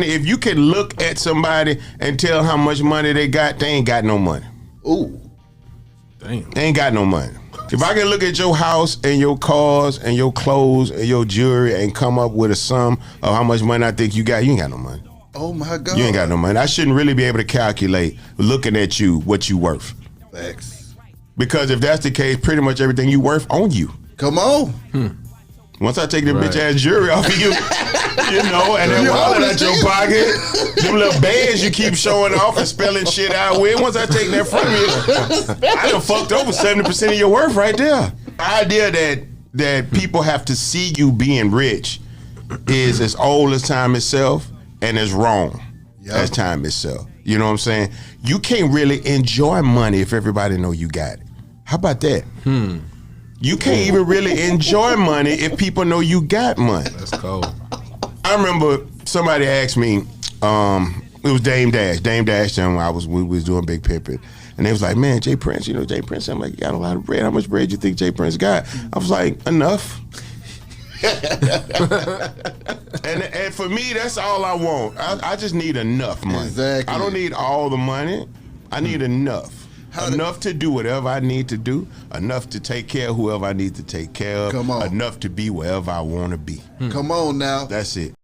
If you can look at somebody and tell how much money they ain't got no money. Ooh. Damn. They ain't got no money. If I can look at your house and your cars and your clothes and your jewelry and come up with a sum of how much money I think you ain't got no money. Oh my God. You ain't got no money. I shouldn't really be able to calculate looking at you what you worth. Facts. Because if that's the case, pretty much everything you worth on you. Come on. Once I take the bitch ass jewelry off of you, you know, and then wallet out your pocket, them little bands you keep showing off and spelling shit out with. Once I take that from you, I done fucked over 70% of your worth right there. The idea that people have to see you being rich is as old as time itself and as wrong as time itself. You know what I'm saying? You can't really enjoy money if everybody know you got it. How about that? You can't even really enjoy money if people know you got money. That's cold. I remember somebody asked me, it was Dame Dash. Dame Dash and we was doing Big Pimpin'. And they was like, man, Jay Prince, you know Jay Prince? I'm like, you got a lot of bread. How much bread you think Jay Prince got? I was like, enough. and for me, that's all I want. I just need enough money. Exactly. I don't need all the money. I need enough. Enough to do whatever I need to do. Enough to take care of whoever I need to take care of. Come on. Enough to be wherever I want to be. Come on now. That's it.